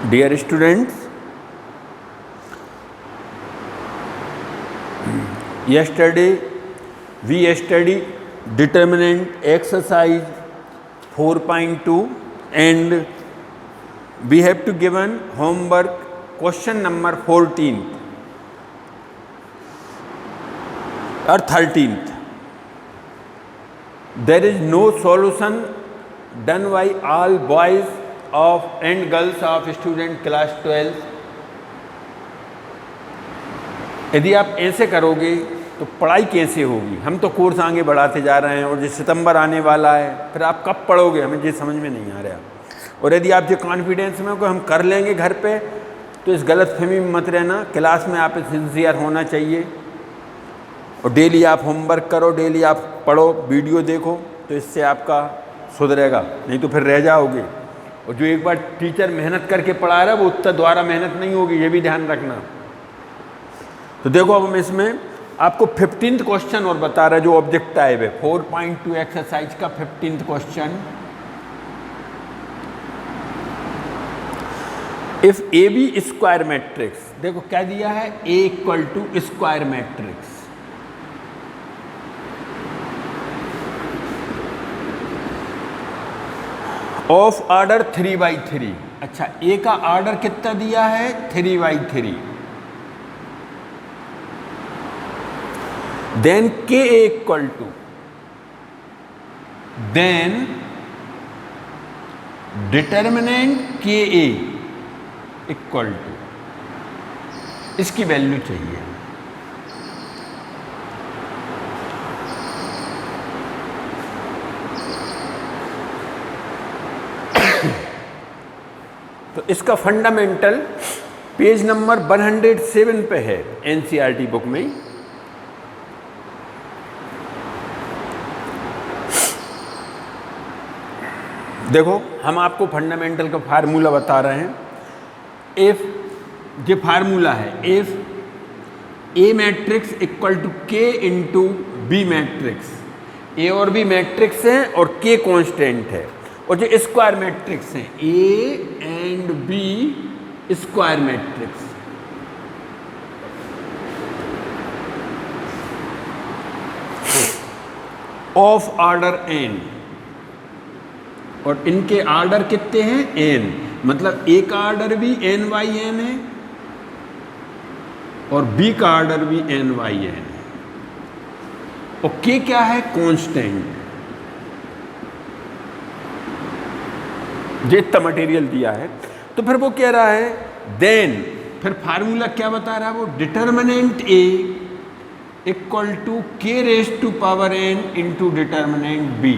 Dear students, yesterday we studied determinant exercise 4.2 and we have to given homework question number 14th or 13th. There is no solution done by all boys of and girls of student class 12. यदि आप ऐसे करोगे तो पढ़ाई कैसे होगी? हम तो कोर्स आगे बढ़ाते जा रहे हैं और जो सितंबर आने वाला है, फिर आप कब पढ़ोगे? हमें ये समझ में नहीं आ रहा। और यदि आप जो कॉन्फिडेंस में हो कि हम कर लेंगे घर पे, तो इस गलत फहमी में मत रहना। क्लास में आप सिंसियर होना चाहिए और डेली आप होमवर्क करो, डेली आप पढ़ो, वीडियो देखो, तो इससे आपका सुधरेगा, नहीं तो फिर रह जाओगे। और जो एक बार टीचर मेहनत करके पढ़ा रहा है वो उत्तर द्वारा मेहनत नहीं होगी, ये भी ध्यान रखना। तो देखो अब हम इसमें आपको 15th क्वेश्चन और बता रहा है जो ऑब्जेक्ट टाइप है 4.2 एक्सरसाइज का 15th question. If A B square matrix, देखो क्या दिया है, A equal to square matrix of order 3/3। अच्छा, ए का ऑर्डर कितना दिया है, 3/3। देन के ए इक्वल टू, देन डिटर्मिनेंट के ए इक्वल टू, इसकी वैल्यू चाहिए। तो इसका फंडामेंटल पेज नंबर 107 पे है एनसीईआरटी बुक में। देखो हम आपको फंडामेंटल का फार्मूला बता रहे हैं। इफ ये फार्मूला है, if A matrix equal to के इंटू बी मैट्रिक्स, ए और बी मैट्रिक्स हैं और के कांस्टेंट है, और जो स्क्वायर मैट्रिक्स हैं A and B square matrix, of order n, और इनके ऑर्डर कितने हैं, एन, मतलब ए का ऑर्डर भी एन वाई एन है और बी का ऑर्डर भी एन वाई एन है, और के क्या है, कांस्टेंट। जितना मटेरियल दिया है, तो फिर वो कह रहा है देन, फिर फार्मूला क्या बता रहा है वो, determinant A equal to K raise to power N into determinant B.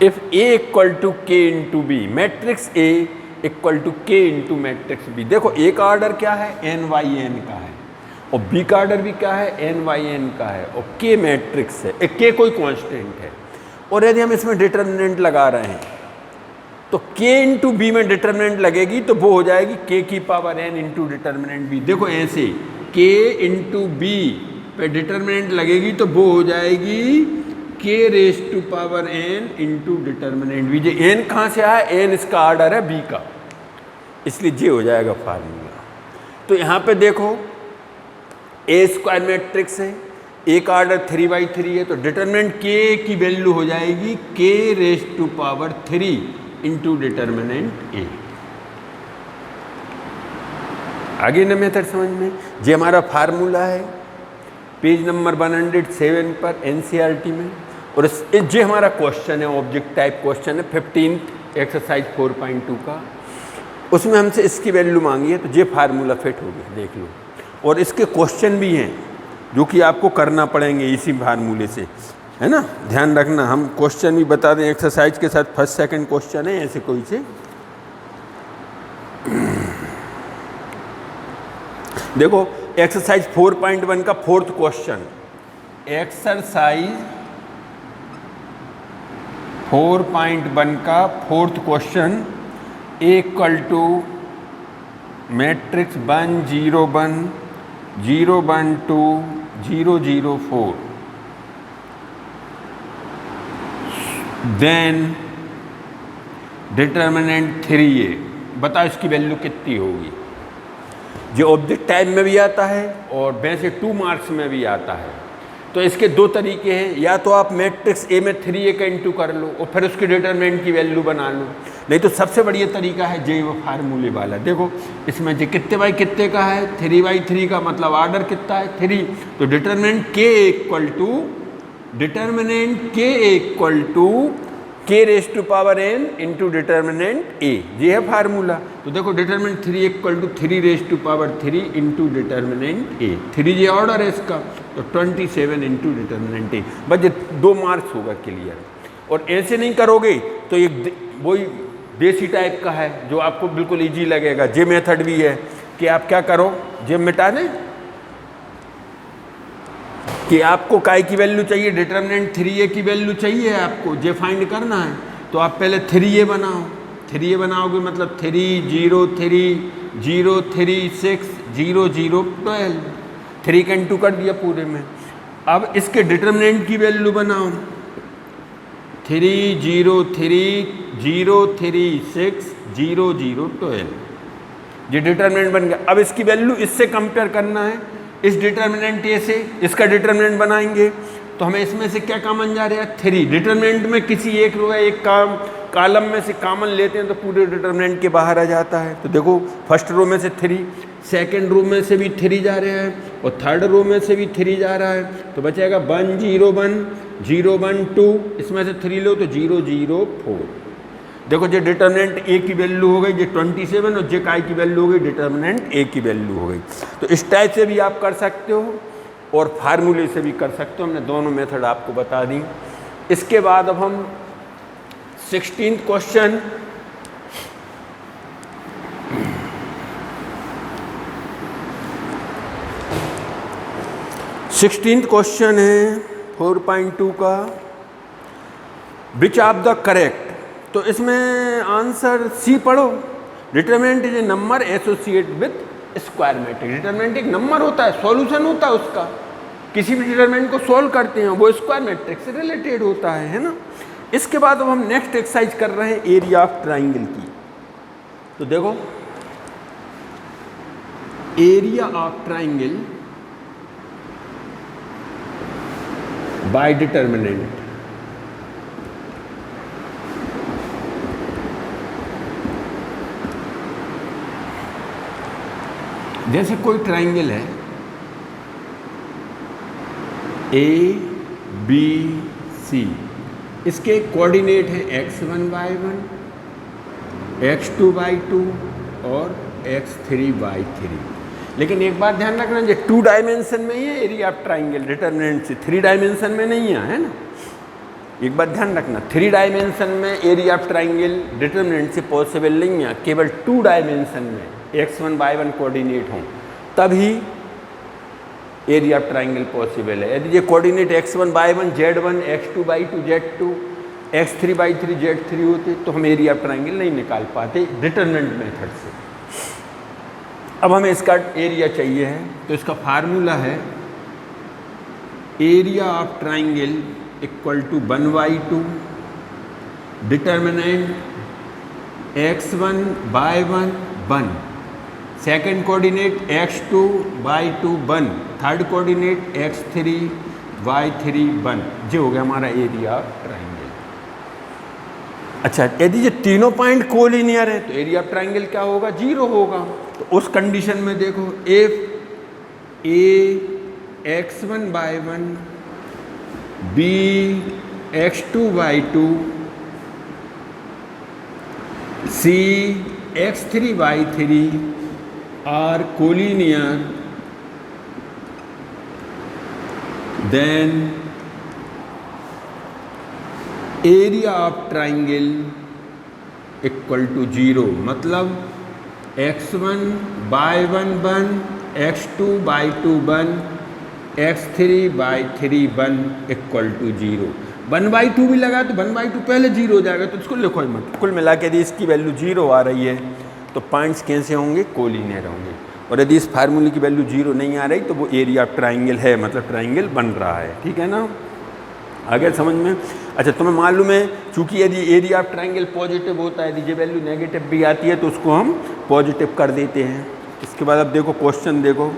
If A equal to के into B, matrix A equal to के इंटू मैट्रिक्स बी। देखो ए का ऑर्डर क्या है, एन वाई एन का है, और बी का ऑर्डर भी क्या है, एन वाई एन का है, और के मैट्रिक्स है, के कोई कांस्टेंट है। और यदि हम इसमें डिटर्मिनेंट लगा रहे हैं तो के इंटू बी में डिटर्मिनेंट लगेगी तो वो हो जाएगी के की power N into determinant B. देखो ऐसे के इंटू बी पे डिटर्मिनेंट लगेगी तो वो हो जाएगी के raise to power N into determinant B. J N कहाँ से आया, एन इसका ऑर्डर है बी का, इसलिए जे हो जाएगा फार्मूला। तो यहाँ पे देखो ए स्क्वायर मैट्रिक्स है, ए का ऑर्डर 3/3 है, तो डिटर्मिनेंट के की वैल्यू हो जाएगी के raise to power 3 into determinant A. आगे ना मेथड समझ में, ये हमारा फार्मूला है पेज नंबर 107 पर एनसीईआरटी में, और ये हमारा क्वेश्चन है, ऑब्जेक्ट टाइप क्वेश्चन है 15th एक्सरसाइज 4.2 का। उसमें हमसे इसकी वैल्यू मांगी है, तो ये फार्मूला फिट हो गया, देख लो। और इसके क्वेश्चन भी हैं जो कि आपको करना पड़ेंगे इसी फार्मूले से, है ना, ध्यान रखना। हम क्वेश्चन भी बता दें, एक्सरसाइज के साथ फर्स्ट सेकंड क्वेश्चन है ऐसे कोई से। देखो एक्सरसाइज 4.1 का 4th क्वेश्चन, एक्सरसाइज 4.1 का 4th question, A equal to matrix 1 0 1 0 1 2 0 0 4, then determinant 3a, बताओ इसकी वैल्यू कितनी होगी। जो ऑब्जेक्ट टाइप में भी आता है और वैसे 2 मार्क्स में भी आता है। तो इसके दो तरीके हैं, या तो आप मैट्रिक्स ए में 3a का इंटू कर लो और फिर उसकी डिटर्मिनेंट की वैल्यू बना लो, नहीं तो सबसे बढ़िया तरीका है जे वो फार्मूले वाला। देखो इसमें जे कितने बाई कितने का है, 3/3 का, मतलब आर्डर कितना है 3, तो determinant k equal to k raise to power n into determinant a, ये है फार्मूला। तो देखो determinant 3 equal to 3 raise to power 3 into determinant a, 3 ये ऑर्डर है इसका, तो 27 इंटू डिटर्मिनेंट a, बस ये 2 मार्क्स होगा क्लियर। और ऐसे नहीं करोगे तो ये वही देसी टाइप का है जो आपको बिल्कुल ईजी लगेगा। जे मेथड भी है कि आप क्या करो, जे मिटा दें कि आपको काय की वैल्यू चाहिए, डिटर्मिनेंट 3a की वैल्यू चाहिए आपको, जे फाइंड करना है। तो आप पहले 3a बनाओ, 3a बनाओगे मतलब 3 0 3 0 3 6 0 0 12, 3 का इंटू कर दिया पूरे में। अब इसके डिटर्मिनेंट की वैल्यू बनाओ, 3 0 3 0 3 6 0 0 12, ये डिटर्मिनेंट बन गया। अब इसकी वैल्यू इससे कंपेयर करना है, इस डिटर्मिनेंट ए से इसका डिटर्मिनेंट बनाएंगे तो हमें इसमें से क्या कॉमन जा रहा है 3। डिटर्मिनेंट में किसी एक रो या एक कॉलम में से कॉमन लेते हैं तो पूरे डिटर्मिनेंट के बाहर आ जाता है। तो देखो फर्स्ट रो में से 3, सेकंड रो में से भी 3 जा रहे हैं और थर्ड रो में से भी 3 जा रहा है, तो बचेगा 1 0 1 0 1 2, इसमें से 3 लो तो 0 0 4। देखो जो डिटर्मिनेंट ए की वैल्यू हो गई, ये 27, और जे काय की वैल्यू हो गई, डिटर्मिनेंट ए की वैल्यू हो गई। तो इस टाइप से भी आप कर सकते हो और फार्मूले से भी कर सकते हो, हमने दोनों मेथड आपको बता दी। इसके बाद अब हम 16th क्वेश्चन, क्वेश्चन है 4.2 का, विच ऑफ द करेक्ट। तो इसमें आंसर सी पढ़ो, determinant is a number associate with square matrix. Determinant एक नंबर होता है, सॉल्यूशन होता है उसका, किसी भी डिटर्मिनेंट को सॉल्व करते हैं वो स्क्वायर मैट्रिक्स से रिलेटेड होता है ना। इसके बाद अब हम नेक्स्ट एक्सरसाइज कर रहे हैं एरिया ऑफ ट्राइंगल की। तो देखो area of triangle bye determinant. जैसे कोई ट्राइंगल है ABC, इसके कोऑर्डिनेट है x1 y1, x2 y2 और x3 y3। लेकिन एक बात ध्यान रखना, ये 2 डायमेंशन में ही है एरिया ऑफ ट्राइंगल, डिटर्मिनेंट से 3 डायमेंशन में नहीं है ना। एक बात ध्यान रखना, 3 डायमेंशन में एरिया ऑफ ट्राइंगल डिटर्मिनेंट से पॉसिबल नहीं है, केवल 2 डायमेंशन में x1 y1 कोऑर्डिनेट हों तभी एरिया ऑफ ट्राइंगल पॉसिबल है। यदि ये coordinate x1 y1 z1 x2 y2 z2 x3 y3 z3 होते तो हम एरिया ऑफ ट्राइंगल नहीं निकाल पाते डिटर्मिनेंट मेथड से। अब हमें इसका एरिया चाहिए है, तो इसका फार्मूला है area of triangle equal to 1/2 determinant x1 y1 1, second coordinate x2 y2 1, third coordinate x3 y3 1, जो हो गया हमारा एरिया ऑफ ट्राइंगल। अच्छा, यदि ये तीनों पॉइंट कोलिनियर है तो एरिया ऑफ ट्राइंगल क्या होगा, 0 होगा। तो उस कंडीशन में देखो if a x1 y1 b x2 y2 c x3 y3 are collinear, then area of triangle equal to 0। मतलब x1 y1 1, x2 y2 1, x3 y3 1 equal to 0। 1/2 भी लगा तो 1/2 पहले 0 हो जाएगा, तो इसको लिखो मत। कुल मिला के यदि इसकी वैल्यू 0 आ रही है तो पॉइंट्स कैसे होंगे, कोलिनियर होंगे। और यदि इस फार्मूले की वैल्यू 0 नहीं आ रही तो वो एरिया ऑफ ट्राइंगल है, मतलब ट्राइंगल बन रहा है। ठीक है ना, आ गया समझ में। अच्छा, तुम्हें मालूम है चूंकि यदि एरिया ऑफ ट्रायंगल पॉजिटिव होता है, यदि ये वैल्यू नेगेटिव भी आती है तो उसको हम पॉजिटिव कर देते हैं। इसके बाद अब देखो क्वेश्चन देखो,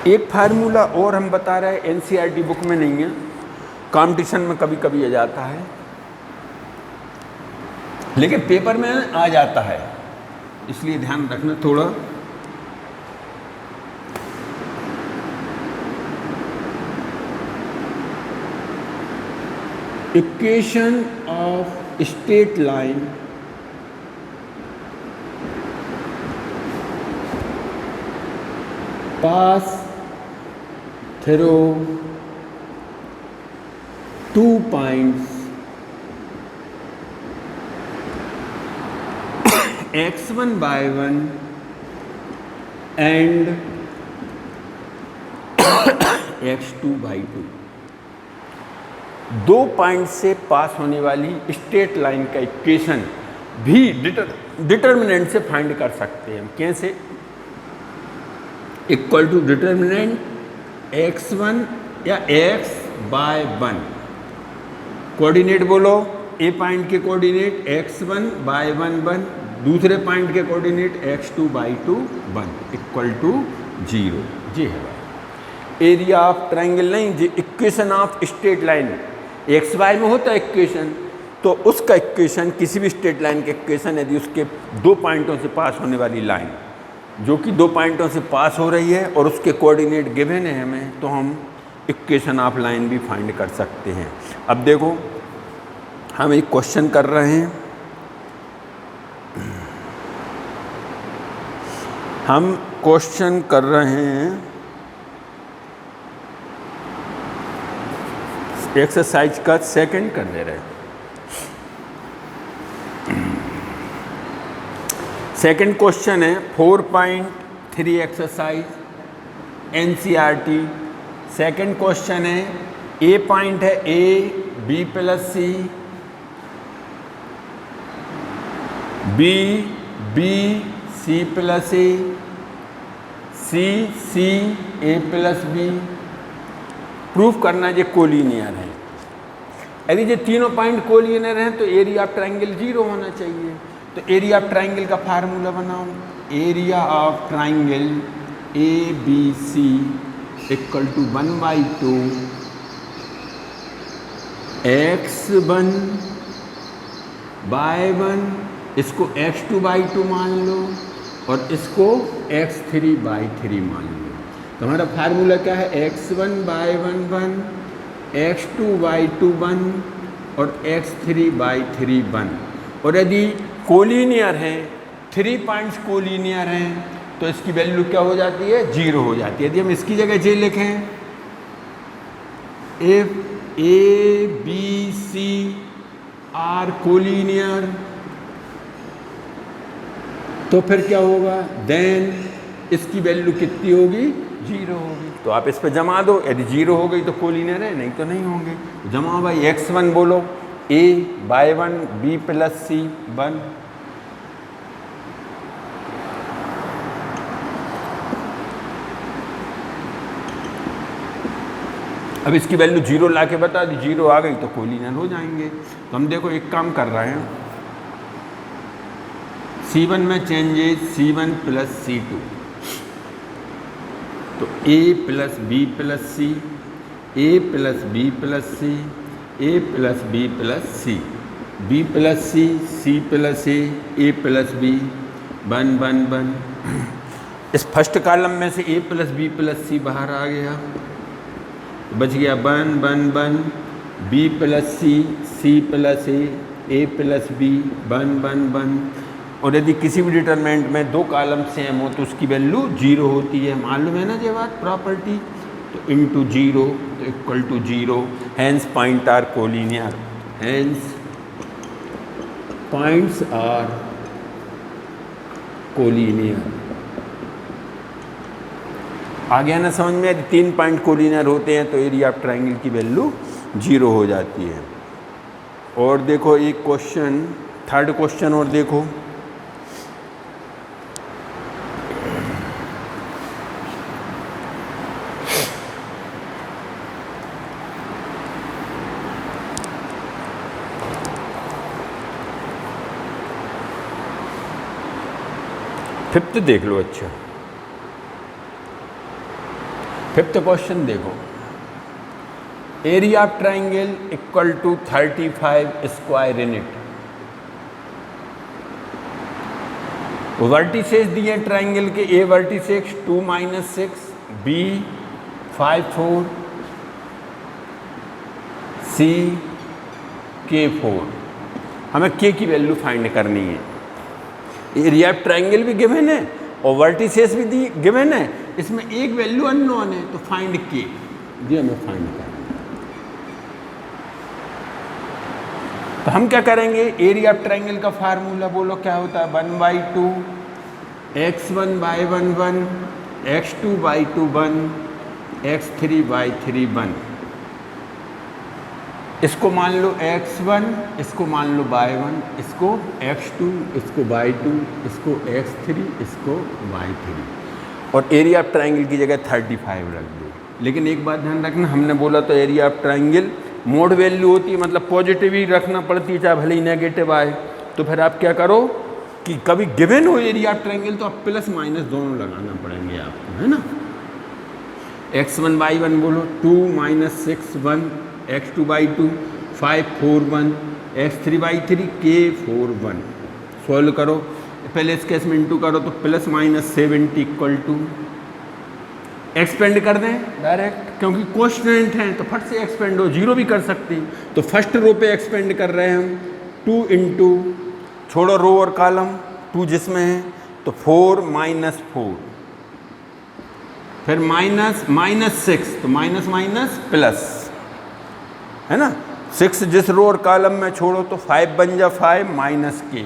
एक फार्मूला और हम बता रहे हैं, एनसीईआरटी बुक में नहीं है, कंपटीशन में कभी कभी आ जाता है, लेकिन पेपर में आ जाता है, इसलिए ध्यान रखना थोड़ा। Equation of straight line pass through 2 points x1 by 1 and x2 by 2। दो पॉइंट से पास होने वाली स्ट्रेट लाइन का इक्वेशन भी डिटर्मिनेंट से फाइंड कर सकते हैं हम। कैसे? इक्वल टू डिटर्मिनेंट x1 या x बाय 1, कोऑर्डिनेट बोलो, ए पॉइंट के कोऑर्डिनेट x1 बाय 1 1, दूसरे पॉइंट के coordinate x2 by 2 1 equal to 0। जी है भाई, एरिया ऑफ ट्रायंगल नहीं, जी equation of straight line X Y में होता है इक्वेशन, तो उसका इक्वेशन किसी भी स्ट्रेट लाइन के इक्वेशन यदि उसके दो पॉइंटों से पास होने वाली लाइन जो कि दो पॉइंटों से पास हो रही है और उसके कोऑर्डिनेट गिवन है हमें, तो हम इक्वेशन ऑफ लाइन भी फाइंड कर सकते हैं। अब देखो हम एक क्वेश्चन कर रहे हैं, हम क्वेश्चन कर रहे हैं एक्सरसाइज का सेकंड कर दे रहे हैं। सेकंड क्वेश्चन है 4.3 एक्सरसाइज एनसीईआरटी। सेकंड क्वेश्चन है, ए पॉइंट है A B plus C, B B C plus A, C C A plus B. Proof करना ये कोलिनियर है। यदि ये तीनों पॉइंट कोलिनियर हैं तो एरिया ऑफ ट्रायंगल 0 होना चाहिए। तो एरिया ऑफ ट्रायंगल का फार्मूला बनाओ, area of triangle A B C equal to 1/2 x1 by 1, इसको x2/2 मान लो और इसको x3 बाई 3 मान लो। तो हमारा फार्मूला क्या है, x1 बाय 1 1, x2/2 1 और x3/3 1। और यदि कोलिनियर है, 3 पॉइंट्स कोलिनियर हैं, तो इसकी वैल्यू क्या हो जाती है, 0 हो जाती है। यदि हम इसकी जगह जे लिखें, if A B C are collinear, तो फिर क्या होगा, देन इसकी वैल्यू कितनी होगी, 0 होगी। तो आप इस पे जमा दो, यदि 0 हो गई तो कोलिनियर है, नहीं तो नहीं होंगे। जमा भाई, x1 बोलो a बाय 1 b प्लस सी 1, अब इसकी वैल्यू 0 ला के बता दी, 0 आ गई तो कोलिनियर हो जाएंगे। तो हम देखो एक काम कर रहे हैं, C1 में चेंजेस C1 प्लस C2, तो a plus b plus c, A plus b plus c, A plus b plus C, b plus c plus a plus b, 1 1 1। इस फर्स्ट कॉलम में से a plus b plus c बाहर आ गया, बच गया 1 1 1, b plus c plus a plus b, 1 1 1। और यदि किसी भी डिटरमिनेंट में दो कॉलम सेम हो तो उसकी वैल्यू 0 होती है, मालूम है ना ये बात प्रॉपर्टी। तो इनटू 0 तो equal to 0, hence point are collinear, hence points are collinear. आ गया ना समझ में? यदि 3 पॉइंट कोलिनियर होते हैं तो एरिया ऑफ ट्रायंगल की वैल्यू 0 हो जाती है। और देखो एक क्वेश्चन, थर्ड क्वेश्चन और देखो, फिफ्थ देख लो। अच्छा, फिफ्थ क्वेश्चन देखो, area of triangle equal to 35 square unit. Vertices दिए ट्राइंगल के, ए वर्टिसेस 2 - 6, बी 5 4, सी के 4। हमें के की वैल्यू फाइंड करनी है। एरिया ऑफ ट्राइंगल भी गिवन है और वर्टिसेस भी दी गिवन है, इसमें एक वैल्यू अननोन है, तो फाइंड के, ये हमें फाइंड करना है। तो हम क्या करेंगे, एरिया ऑफ ट्राइंगल का फार्मूला बोलो क्या होता है, 1/2 x1/1 1, x2/2 1, x3/3 1। इसको मान लो x1, इसको मान लो y1, इसको x2, इसको y2, इसको x3, इसको y3, और एरिया ऑफ ट्राइंगल की जगह 35 रख दो। लेकिन एक बात ध्यान रखना, हमने बोला तो area of triangle mode value होती है, मतलब पॉजिटिव ही रखना पड़ती है, चाहे भले ही नेगेटिव आए। तो फिर आप क्या करो कि कभी गिवन हो एरिया ऑफ ट्राइंगल तो आप प्लस माइनस दोनों लगाना पड़ेंगे आपको, है ना। x1/1 बोलो, 2 - 6 1, x2/2 5 4 1, x3/3 के 4 1। सॉल्व करो, पहले इसके इसमें इंटू करो तो plus minus 70 equal to, expand कर दें डायरेक्ट, क्योंकि कोएफिशिएंट हैं तो फट से एक्सपेंड हो, जीरो भी कर सकते हैं। तो फर्स्ट रो पे एक्सपेंड कर रहे हैं हम, 2 इंटू, छोड़ो रो और कॉलम, 2 जिसमें है तो 4 - 4, फिर -6, तो माइनस माइनस प्लस, है ना। 6 जिस रो और कॉलम में छोड़ो तो 5 बन जा 5 माइनस के,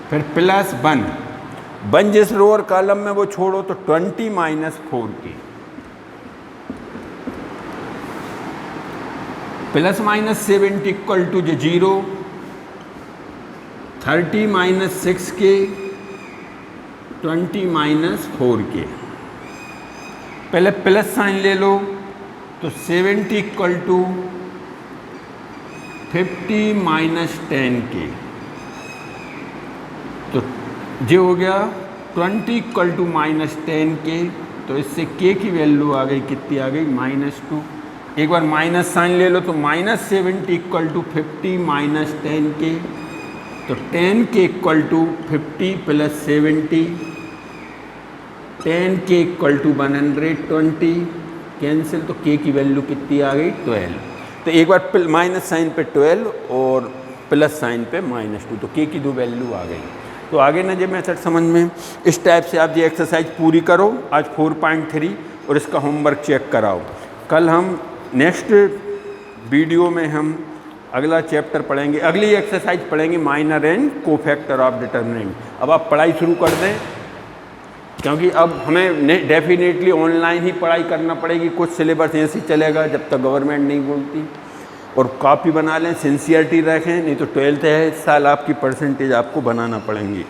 फिर प्लस 1 जिस रो और कॉलम में वो छोड़ो तो 20 - 4 के, प्लस माइनस 70 इक्वल टू 0, 30 - 6 के, 20 - 4 के। पहले प्लस साइन ले लो तो 70 इक्वल टू 50 - 10 के, तो जो हो गया 20 इक्वल टू -10 के। तो इससे के की वैल्यू आ गई, कितनी आ गई, -2। एक बार माइनस साइन ले लो तो -70 इक्वल टू 50 - 10 के, तो 10 के इक्वल टू 50 + 70, 10 के इक्वल टू 120, कैंसिल, तो के की वैल्यू कितनी आ गई, 12। तो एक बार माइनस साइन पे 12 और प्लस साइन पे -2, तो के की 2 वैल्यू आ गई। तो आगे ना जब मेथड समझ में, इस टाइप से आप ये एक्सरसाइज पूरी करो। आज 4.3 और इसका होमवर्क चेक कराओ। कल हम नेक्स्ट वीडियो में हम अगला चैप्टर पढ़ेंगे, अगली एक्सरसाइज पढ़ेंगे, minor and cofactor of determinant. अब आप पढ़ाई शुरू कर दें, क्योंकि अब हमें डेफिनेटली ऑनलाइन ही पढ़ाई करना पड़ेगी। कुछ सिलेबस ऐसे ही चलेगा जब तक गवर्नमेंट नहीं बोलती। और कॉपी बना लें, सिंसियरिटी रखें, नहीं तो 12th है इस साल, आपकी परसेंटेज आपको बनाना पड़ेंगी।